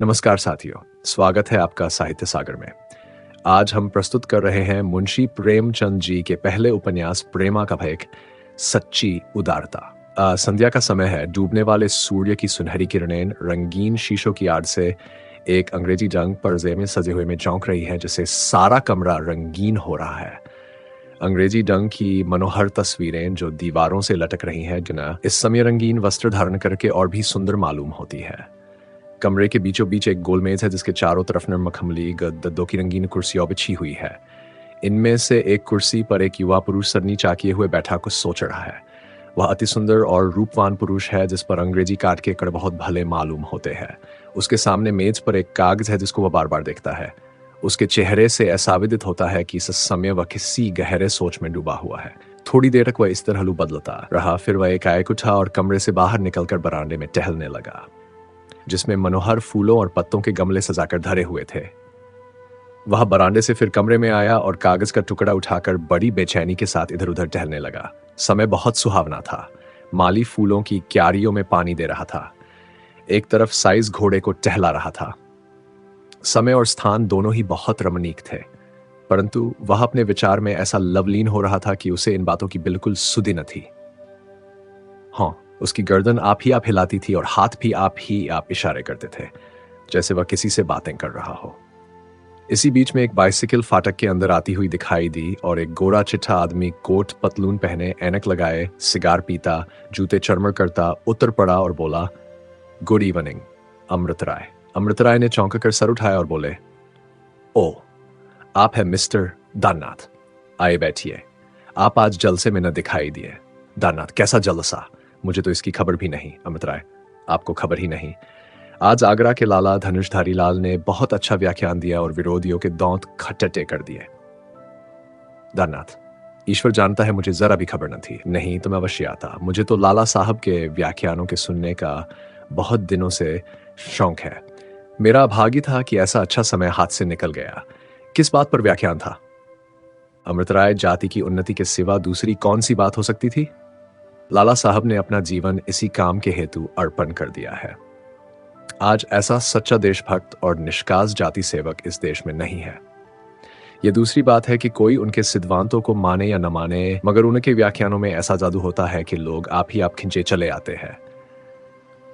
नमस्कार साथियों, स्वागत है आपका साहित्य सागर में। आज हम प्रस्तुत कर रहे हैं मुंशी प्रेमचंद जी के पहले उपन्यास प्रेमा का भेक, सच्ची उदारता। संध्या का समय है। डूबने वाले सूर्य की सुनहरी किरणें रंगीन शीशों की आड़ से एक अंग्रेजी जंग पर्दे में सजे हुए में चौंक रही है, जिससे सारा कमरा रंगीन हो रहा है। अंग्रेजी डंग की मनोहर तस्वीरें जो दीवारों से लटक रही हैं, जिन्हें इस समय रंगीन वस्त्र धारण करके और भी सुंदर मालूम होती है। कमरे के बीचों बीच एक गोल मेज है, जिसके चारों तरफ नर्म मखमली गद्दों की रंगीन कुर्सियां बिछी हुई है। इनमें से एक कुर्सी पर एक युवा पुरुष सरनी चाकिए हुए बैठा कुछ सोच रहा है। वह अति सुंदर और रूपवान पुरुष है, जिस पर अंग्रेजी काट के कड़ बहुत भले मालूम होते हैं। उसके सामने मेज पर एक कागज है, जिसको वह बार बार देखता है। उसके चेहरे से ऐसा विदित होता है कि इस समय वह किसी गहरे सोच में डूबा हुआ है। थोड़ी देर तक वह इस तरह बदलता रहा, फिर वह एकाएक उठा और कमरे से बाहर निकलकर बरामदे में टहलने लगा, जिसमें मनोहर फूलों और पत्तों के गमले सजाकर धरे हुए थे। वह बरामदे से फिर कमरे में आया और कागज का टुकड़ा उठाकर बड़ी बेचैनी के साथ इधर उधर टहलने लगा। समय बहुत सुहावना था। माली फूलों की क्यारियों में पानी दे रहा था। एक तरफ साइज घोड़े को टहला रहा था। समय और स्थान दोनों ही बहुत रमणीक थे, परंतु वह अपने विचार में ऐसा लवलीन हो रहा था कि उसे इन बातों की बिल्कुल सुधि न थी। हाँ, उसकी गर्दन आप हिलाती थी और हाथ भी आप इशारे करते थे, जैसे वह किसी से बातें कर रहा हो। इसी बीच में एक बाइसिकल फाटक के अंदर आती हुई दिखाई दी और एक गोरा चिट्ठा आदमी कोट पतलून पहने, ऐनक लगाए, सिगार पीता, जूते चरमर करता उतर पड़ा और बोला, गुड इवनिंग अमृत राय। अमृत राय ने चौंक कर सर उठाया और बोले, ओ, आप है मिस्टर दाननाथ, आए बैठिए। आप आज जलसे में न दिखाई दिए। दाननाथ, कैसा जलसा? मुझे तो इसकी खबर भी नहीं। अमृत राय, आपको खबर ही नहीं। आज आगरा के लाला धनुषधारी लाल ने बहुत अच्छा व्याख्यान दिया और विरोधियों के दांत खट्टे कर दिए। दाननाथ, ईश्वर जानता है मुझे जरा भी खबर न थी, नहीं तो मैं अवश्य आता। मुझे तो लाला साहब के व्याख्यानों के सुनने का बहुत दिनों से शौक है। मेरा भाग्य था कि ऐसा अच्छा समय हाथ से निकल गया। किस बात पर व्याख्यान था? अमृत राय, जाति की उन्नति के सिवा दूसरी कौन सी बात हो सकती थी? लाला साहब ने अपना जीवन इसी काम के हेतु अर्पण कर दिया है। आज ऐसा सच्चा देशभक्त और निष्कास जाति सेवक इस देश में नहीं है। यह दूसरी बात है कि कोई उनके सिद्धांतों को माने या न माने, मगर उनके व्याख्यानों में ऐसा जादू होता है कि लोग आप खिंचे चले आते हैं।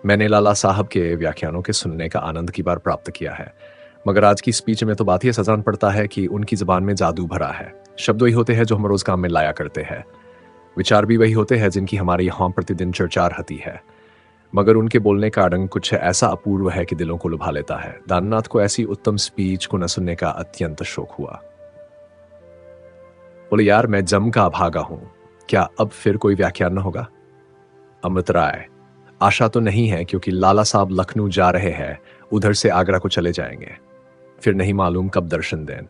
मैंने लाला साहब के व्याख्यानों के सुनने का आनंद की बार प्राप्त किया है, मगर आज की स्पीच में तो बात ही सजान पड़ता है कि उनकी जुबान में जादू भरा है। शब्द वही होते हैं जो हम रोज काम में लाया करते हैं। विचार भी वही होते हैं जिनकी हमारे यहाँ प्रतिदिन चर्चा रहती है, मगर उनके बोलने का अड़ंग कुछ ऐसा अपूर्व है कि दिलों को लुभा लेता है। दाननाथ को ऐसी उत्तम स्पीच को न सुनने का अत्यंत शौक हुआ। बोले, यार मैं जम का अभागा हूं, क्या अब फिर कोई व्याख्यान न होगा? अमृत राय, आशा तो नहीं है, क्योंकि लाला साहब लखनऊ जा रहे हैं, उधर से आगरा को चले जाएंगे, फिर नहीं मालूम कब दर्शन दें।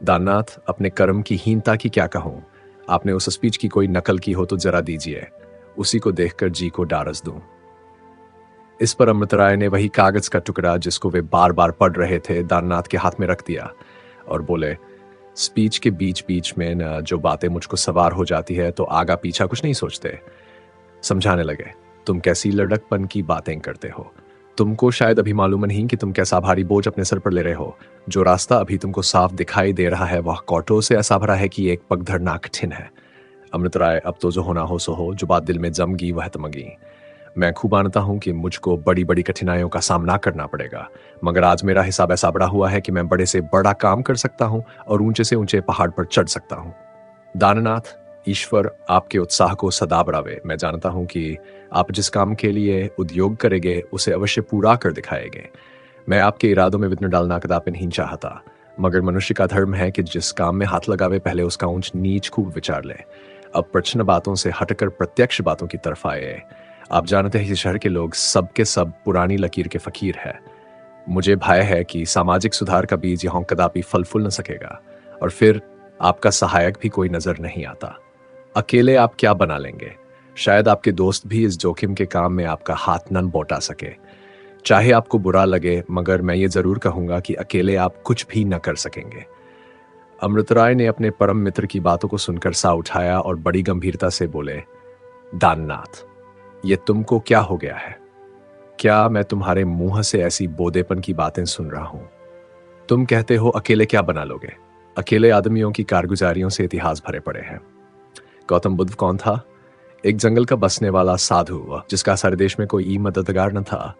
दाननाथ, अपने कर्म की हीनता की क्या कहूं। आपने उस स्पीच की कोई नकल की हो तो जरा दीजिए, उसी को देखकर जी को डारस दूं। इस पर अमृत राय ने वही कागज का टुकड़ा जिसको वे बार बार पढ़ रहे थे, दाननाथ के हाथ में रख दिया और बोले, स्पीच के बीच बीच में न जो बातें मुझको सवार हो जाती है तो आगा पीछा कुछ नहीं सोचते। समझाने लगे, तुम कैसी लड़कपन की बातें करते हो। तुमको शायद अभी मालूम नहीं कि तुम कैसा भारी बोझ अपने सर पर ले रहे हो। जो रास्ता अभी तुमको साफ दिखाई दे रहा है वह कोटों से ऐसा भरा है कि एक पग धरना कठिन है। अमृत राय, अब तो जो होना हो सो हो, जो बात दिल में जमगी वह तमगी। मैं खूब मानता हूं कि मुझको बड़ी बड़ी कठिनाइयों का सामना करना पड़ेगा, मगर आज मेरा हिसाब ऐसा बड़ा हुआ है कि मैं बड़े से बड़ा काम कर सकता हूं और ऊंचे से ऊंचे पहाड़ पर चढ़ सकता हूं। दाननाथ, ईश्वर आपके उत्साह को सदा बढ़ावे। मैं जानता हूं कि आप जिस काम के लिए उद्योग करेंगे उसे अवश्य पूरा कर दिखाएंगे। मैं आपके इरादों में विघ्न डालना कदापि नहीं चाहता, मगर मनुष्य का धर्म है कि जिस काम में हाथ लगावे पहले उसका ऊंच नीच खूब विचार ले। अब प्रश्न बातों से हटकर प्रत्यक्ष बातों की तरफ आए। आप जानते हैं कि शहर के लोग सब के सब पुरानी लकीर के फकीर है। मुझे भय है कि सामाजिक सुधार का बीज यहां कदापि फल फूल न सकेगा, और फिर आपका सहायक भी कोई नजर नहीं आता। अकेले आप क्या बना लेंगे? शायद आपके दोस्त भी इस जोखिम के काम में आपका हाथ न बौटा सके। चाहे आपको बुरा लगे, मगर मैं ये जरूर कहूंगा कि अकेले आप कुछ भी न कर सकेंगे। अमृत राय ने अपने परम मित्र की बातों को सुनकर सा उठाया और बड़ी गंभीरता से बोले, दाननाथ, ये तुमको क्या हो गया है? क्या मैं तुम्हारे मुंह से ऐसी बोदेपन की बातें सुन रहा हूं? तुम कहते हो अकेले क्या बना लोगे? अकेले आदमियों की कारगुजारियों से इतिहास भरे पड़े हैं। गौतम बुद्ध कौन था? एक जंगल का बसने वाला साधु हुआ जिसका सारे देश में कोई मददगार न था,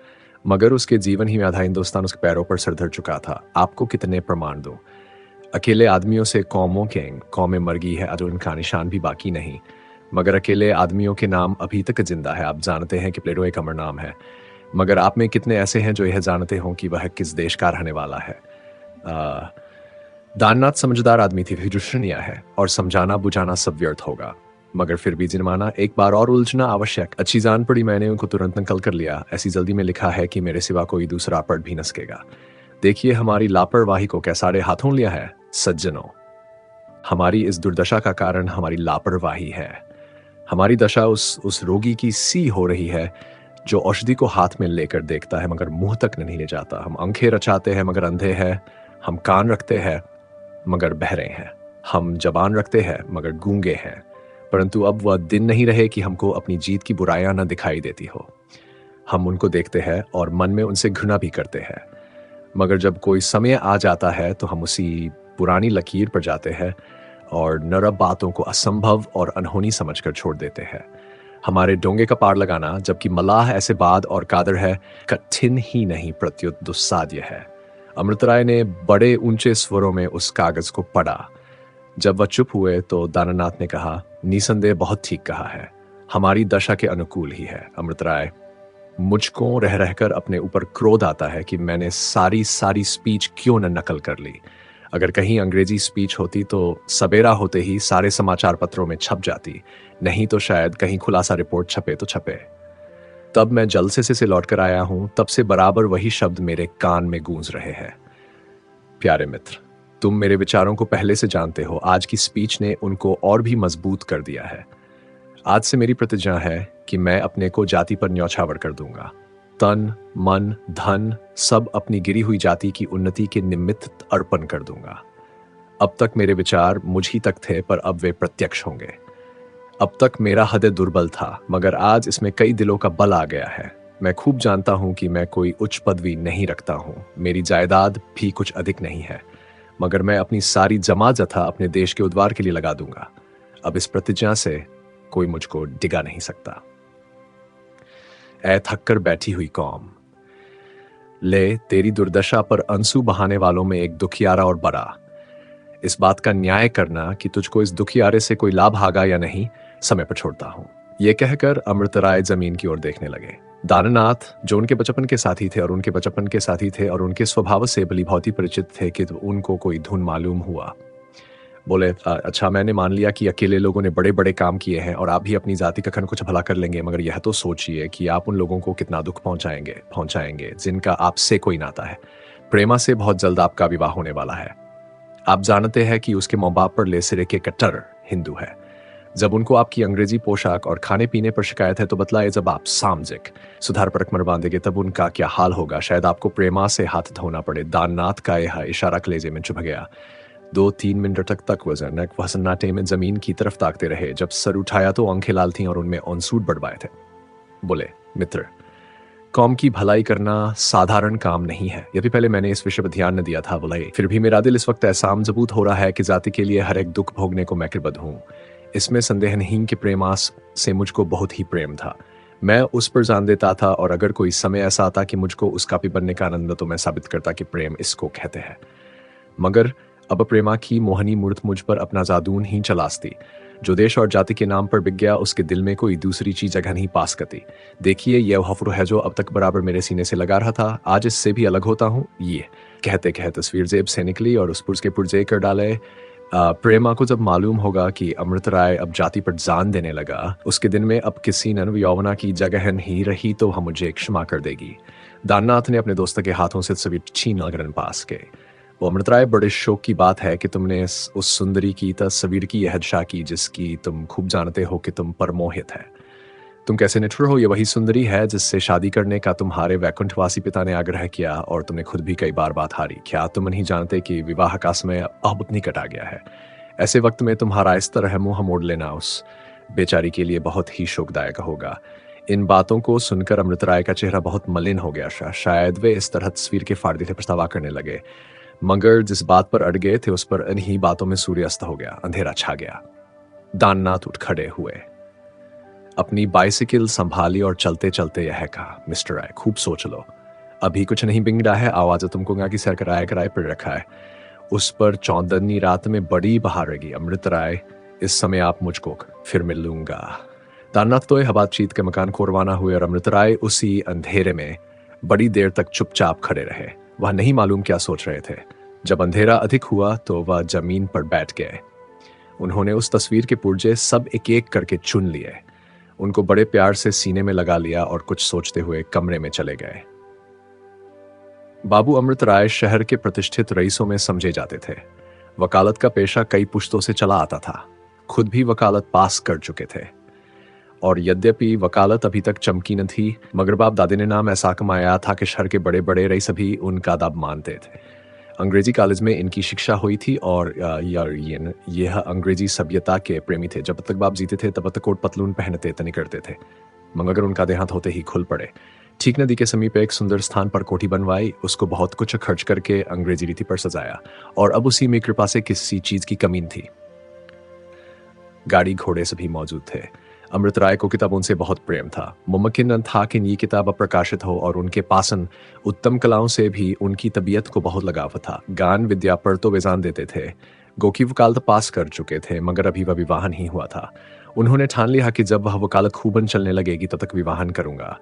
मगर उसके जीवन ही में आधा हिंदुस्तान उसके पैरों पर सिर धर चुका था। आपको कितने प्रमाण दूं? अकेले आदमियों से कौमें मर गई है, जो उनका निशान भी बाकी नहीं। मगर अकेले आदमियों के नाम अभी तक जिंदा है। आप जानते हैं कि प्लेटो एक अमर नाम है, मगर आप में कितने ऐसे हैं जो यह जानते हों कि वह किस देश का रहने वाला है? आ, दाननाथ समझदार आदमी थी, विचक्षणीय है, और समझाना बुझाना सब व्यर्थ होगा। मगर फिर भी जिनमाना एक बार और उलझना आवश्यक। अच्छी जान पड़ी, मैंने उनको तुरंत नकल कर लिया। ऐसी जल्दी में लिखा है कि मेरे सिवा कोई दूसरा पढ़ भी न सकेगा। देखिए हमारी लापरवाही को कैसारे हाथों लिया है सज्जनों। हमारी इस दुर्दशा का कारण हमारी लापरवाही है। हमारी दशा उस रोगी की सी हो रही है जो औषधि को हाथ में लेकर देखता है मगर मुंह तक नहीं ले जाता। हम आंखें रचाते हैं मगर अंधे हैं, हम कान रखते हैं मगर बहरे हैं, हम जबान रखते हैं मगर गूंगे हैं। परंतु अब वह दिन नहीं रहे कि हमको अपनी जीत की बुराइयां न दिखाई देती हो। हम उनको देखते हैं और मन में उनसे घृणा भी करते हैं, मगर जब कोई समय आ जाता है तो हम उसी पुरानी लकीर पर जाते हैं और नरम बातों को असंभव और अनहोनी समझकर छोड़ देते हैं। हमारे डोंगे का पार लगाना, जबकि मलाह ऐसे बाद और कादर है, कठिन ही नहीं प्रत्युत दुस्साध्य है। अमृतराय ने बड़े ऊंचे स्वरों में उस कागज को पढ़ा। जब वह चुप हुए तो दानानाथ ने कहा, निसंदेह बहुत ठीक कहा है, हमारी दशा के अनुकूल ही है। अमृतराय, मुझको रह रहकर अपने ऊपर क्रोध आता है कि मैंने सारी स्पीच क्यों न नकल कर ली। अगर कहीं अंग्रेजी स्पीच होती तो सवेरा होते ही सारे समाचार पत्रों में छप जाती, नहीं तो शायद कहीं खुलासा रिपोर्ट छपे तो छपे। तब मैं जलसे से लौट कर आया हूं, तब से बराबर वही शब्द मेरे कान में गूंज रहे हैं। प्यारे मित्र, तुम मेरे विचारों को पहले से जानते हो। आज की स्पीच ने उनको और भी मजबूत कर दिया है। आज से मेरी प्रतिज्ञा है कि मैं अपने को जाति पर न्यौछावर कर दूंगा। तन, मन, धन सब अपनी गिरी हुई जाति की उन्नति के निमित्त अर्पण कर दूंगा। अब तक मेरे विचार मुझ ही तक थे, पर अब वे प्रत्यक्ष होंगे। अब तक मेरा हृदय दुर्बल था, मगर आज इसमें कई दिलों का बल आ गया है। मैं खूब जानता हूं कि मैं कोई उच्च पदवी नहीं रखता हूं, मेरी जायदाद भी कुछ अधिक नहीं है, मगर मैं अपनी सारी जमा जथा अपने देश के उद्धार के लिए लगा दूंगा। अब इस प्रतिज्ञा से कोई मुझको डिगा नहीं सकता। ऐ थक कर बैठी हुई कौम, ले तेरी दुर्दशा पर आंसू बहाने वालों में एक दुखियारा और बड़ा, इस बात का न्याय करना कि तुझको इस दुखियारे से कोई लाभ आगा या नहीं, समय पर छोड़ता हूं। यह कहकर अमृतराय जमीन की ओर देखने लगे। दाननाथ, जो उनके बचपन के साथी थे और उनके स्वभाव से भली भांति परिचित थे कि तो उनको कोई धुन मालूम हुआ, बोले, अच्छा मैंने मान लिया कि अकेले लोगों ने बड़े बड़े काम किए हैं और आप भी अपनी जाति का खन कुछ भला कर लेंगे, मगर यह तो सोचिए कि आप उन लोगों को कितना दुख पहुंचाएंगे जिनका आपसे कोई नाता है। प्रेमा से बहुत जल्द आपका विवाह होने वाला है। आप जानते हैं कि उसके माँ बाप पर लेसरे के कट्टर हिंदू है। जब उनको आपकी अंग्रेजी पोशाक और खाने पीने पर शिकायत है तो बतलाए, जब आप सामाजिक सुधार पर अकमर बांधेंगे तब उनका क्या हाल होगा। शायद आपको प्रेमा से हाथ धोना पड़े। दाननाथ का यह इशारा कलेजे में चुभ गया। 2-3 मिनट तक वह सन्नाटे में जमीन की तरफ ताकते रहे। जब सर उठाया तो आंखें लाल थीं और उनमें आंसू बढ़वाए थे। बोले, मित्र, कौम की भलाई करना साधारण काम नहीं है। यह भी पहले मैंने इस विषय पर ध्यान न दिया था। बोले, फिर भी मेरा दिल इस वक्त ऐसा मजबूत हो रहा है कि जाति के लिए हर एक दुख भोगने को मैं कृतबद्ध हूँ। इसमें संदेह नहीं कि प्रेमास से मुझको बहुत ही प्रेम था। मैं उस पर जान देता था, और अगर कोई समय ऐसा आता कि मुझको उसका भी बनने का आनंद, तो मैं साबित करता कि प्रेम इसको कहते हैं। मगर अब प्रेमा की मोहनी मूर्त मुझ पर अपना जादून ही चलास्ती। जो देश और जाति के नाम पर बिक गया, उसके दिल में कोई दूसरी चीज जगह नहीं पा सकती। देखिए, यह हफ्र है जो अब तक बराबर मेरे सीने से लगा रहा था, आज इससे भी अलग होता हूँ। ये कहते कहते तस्वीर जेब से निकली और उस पुर्ज के पुर्जे कर डाले। प्रेमा को जब मालूम होगा कि अमृतराय अब जाति पर जान देने लगा, उसके दिन में अब किसी नन्व यौवना की जगह नहीं रही, तो हम मुझे क्षमा कर देगी। दाननाथ ने अपने दोस्त के हाथों से तस्वीर छीन कर पास के। वो, अमृतराय, बड़े शौक की बात है कि तुमने उस सुंदरी की तस्वीर की यह दशा की जिसकी तुम खूब जानते हो कि तुम पर मोहित है। तुम कैसे निठुर हो। ये वही सुंदरी है जिससे शादी करने का तुम्हारे वैकुंठवासी पिता ने आग्रह किया, और तुमने खुद भी कई बार बात हारी। क्या तुम नहीं जानते कि विवाह का समय अब निकट आ गया है। ऐसे वक्त में तुम्हारा इस तरह मुंह मोड़ लेना उस बेचारी के लिए बहुत ही शोकदायक होगा। इन बातों को सुनकर अमृत राय का चेहरा बहुत मलिन हो गया। शायद वे इस तरह तस्वीर के फाड़ थे पछतावा करने लगे, मगर जिस बात पर अड़ गए थे उस पर इन्हीं बातों में सूर्यास्त हो गया, अंधेरा छा गया। दाननाथ उठ खड़े हुए, अपनी बाइसिकल संभाली और चलते चलते यह कहा, मिस्टर राय खूब सोच लो, अभी कुछ नहीं बिगड़ा है, आवाज तुमको की सर कराए कराए पड़ रखा है, उस पर चौदहनी रात में बड़ी बहार रहेगी। अमृत राय, इस समय आप मुझको फिर मिल लूंगा। दाननाथ तो बातचीत के मकान को रवाना हुए और अमृत राय उसी अंधेरे में बड़ी देर तक चुपचाप खड़े रहे। वह नहीं मालूम क्या सोच रहे थे। जब अंधेरा अधिक हुआ तो वह जमीन पर बैठ गए। उन्होंने उस तस्वीर के पुर्जे सब एक एक करके चुन लिए, उनको बड़े प्यार से सीने में लगा लिया और कुछ सोचते हुए कमरे में चले गए। बाबू अमृत राय शहर के प्रतिष्ठित रईसों में समझे जाते थे। वकालत का पेशा कई पुश्तों से चला आता था, खुद भी वकालत पास कर चुके थे। और यद्यपि वकालत अभी तक चमकी न थी, मगर बाप दादे ने नाम ऐसा कमाया था कि शहर के बड़े बड़े रईस भी उनका अदब मानते थे। अंग्रेजी कॉलेज में इनकी शिक्षा हुई थी और यह अंग्रेजी सभ्यता के प्रेमी थे। जब तक बाप जीते थे तब तक कोट पतलून पहनते तनी करते थे, मगर उनका देहांत होते ही खुल पड़े। ठीक नदी के समीप एक सुंदर स्थान पर कोठी बनवाई, उसको बहुत कुछ खर्च करके अंग्रेजी रीति पर सजाया, और अब उसी में कृपा से किसी चीज की कमी थी। गाड़ी घोड़े सभी मौजूद थे। अमृत राय को किताबों से बहुत प्रेम था। मुमकिन न था कि ये किताब अप्रकाशित हो, और उनके पासन उत्तम कलाओं से भी उनकी तबीयत को बहुत लगाव था। गान विद्या पर तो वे जान देते थे। गोकी वकालत पास कर चुके थे, मगर अभी वह विवाह नहीं हुआ था। उन्होंने ठान लिया कि जब वह वकालत खूबन चलने लगेगी तब तक विवाहन करूंगा।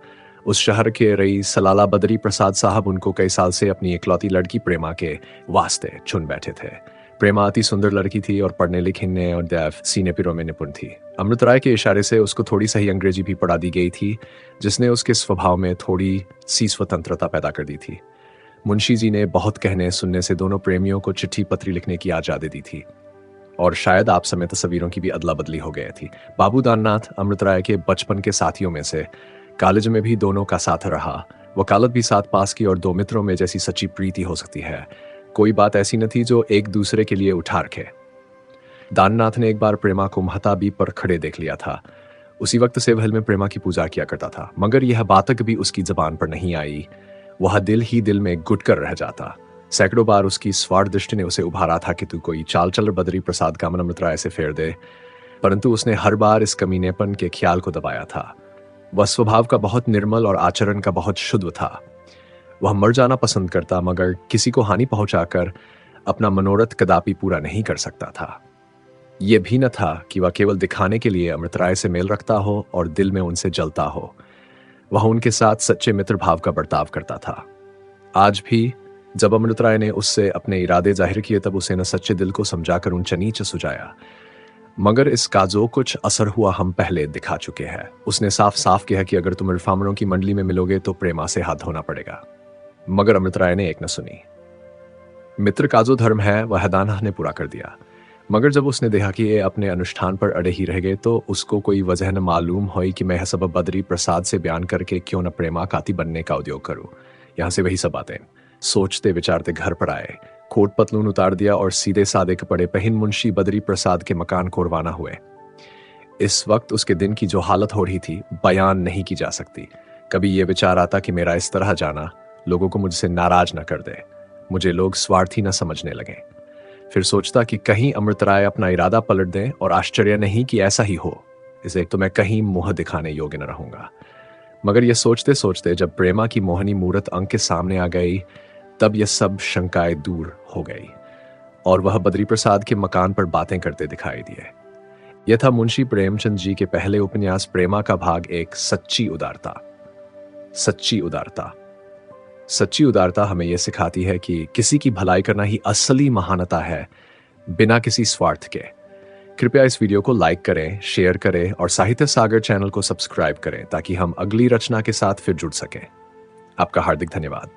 उस शहर के रईस सलाला बदरी प्रसाद साहब उनको कई साल से अपनी इकलौती लड़की प्रेमा के वास्ते चुन बैठे थे। प्रेमा अति सुंदर लड़की थी और पढ़ने लिखने और दैव सीने पिरों में निपुण थी। अमृत राय के इशारे से उसको थोड़ी सही अंग्रेजी भी पढ़ा दी गई थी, जिसने उसके स्वभाव में थोड़ी सी स्वतंत्रता पैदा कर दी थी। मुंशी जी ने बहुत कहने सुनने से दोनों प्रेमियों को चिट्ठी पत्री लिखने की आजादी दी थी, और शायद आप समय तस्वीरों की भी अदला बदली हो गई थी। बाबू दाननाथ अमृत राय के बचपन के साथियों में से, कॉलेज में भी दोनों का साथ रहा, वकालत भी साथ पास की, और दो मित्रों में जैसी सच्ची प्रीति हो सकती है, कोई बात ऐसी न थी जो एक दूसरे के लिए उठा रखे। दाननाथ ने एक बार प्रेमा को महताबी पर खड़े देख लिया था। उसी वक्त से वह में प्रेमा की पूजा किया करता था, मगर यह बात कभी उसकी जबान पर नहीं आई। वह दिल ही दिल में गुट कर रह जाता। सैकड़ों बार उसकी स्वार्थ दृष्टि ने उसे उभारा था कि तू कोई चाल चल बदरी प्रसाद का मन अमृत राय से फेर दे, परंतु उसने हर बार इस कमीनेपन के ख्याल को दबाया था। वह स्वभाव का बहुत निर्मल और आचरण का बहुत शुद्ध था। वह मर जाना पसंद करता, मगर किसी को हानि पहुंचाकर अपना मनोरथ कदापि पूरा नहीं कर सकता था। यह भी न था कि वह केवल दिखाने के लिए अमृत राय से मेल रखता हो और दिल में उनसे जलता हो। वह उनके साथ सच्चे मित्र भाव का बर्ताव करता था। आज भी जब अमृत राय ने उससे अपने इरादे जाहिर किए, तब उसे न सच्चे दिल को समझाकर ऊंचा नीच सुझाया, मगर इसका जो कुछ असर हुआ हम पहले दिखा चुके हैं। उसने साफ साफ कहा कि अगर तुम रिफार्मरों की मंडली में मिलोगे तो प्रेमा से हाथ धोना पड़ेगा, मगर अमृत राय ने एक न सुनी। मित्र का जो धर्म है वह दाननाथ ने पूरा कर दिया, मगर जब उसने देखा कि ये अपने अनुष्ठान पर अड़े ही रह गए, तो उसको कोई वजह न मालूम हुई कि मैं सब बदरी प्रसाद से बयान करके क्यों न प्रेमा काती बनने का उद्योग करूं। यहां से वही सब बातें सोचते विचारते घर पर आए, कोट पतलून उतार दिया और सीधे सादे कपड़े पहन मुंशी बदरी प्रसाद के मकान को रवाना हुए। इस वक्त उसके दिन की जो हालत हो रही थी बयान नहीं की जा सकती। कभी यह विचार आता कि मेरा इस तरह जाना लोगों को मुझसे नाराज न कर दे, मुझे लोग स्वार्थी न समझने लगे। फिर सोचता कि कहीं अमृत राय अपना इरादा पलट दें, और आश्चर्य नहीं कि ऐसा ही हो, इसे तो मैं कहीं मुंह दिखाने योग्य न रहूंगा। मगर यह सोचते सोचते जब प्रेमा की मोहनी मूरत अंक के सामने आ गई, तब यह सब शंकाएं दूर हो गई और वह बद्री प्रसाद के मकान पर बातें करते दिखाई दिए। यह था मुंशी प्रेमचंद जी के पहले उपन्यास प्रेमा का भाग एक, सच्ची उदारता। सच्ची उदारता। सच्ची उदारता हमें यह सिखाती है कि किसी की भलाई करना ही असली महानता है, बिना किसी स्वार्थ के। कृपया इस वीडियो को लाइक करें, शेयर करें और साहित्य सागर चैनल को सब्सक्राइब करें ताकि हम अगली रचना के साथ फिर जुड़ सकें। आपका हार्दिक धन्यवाद।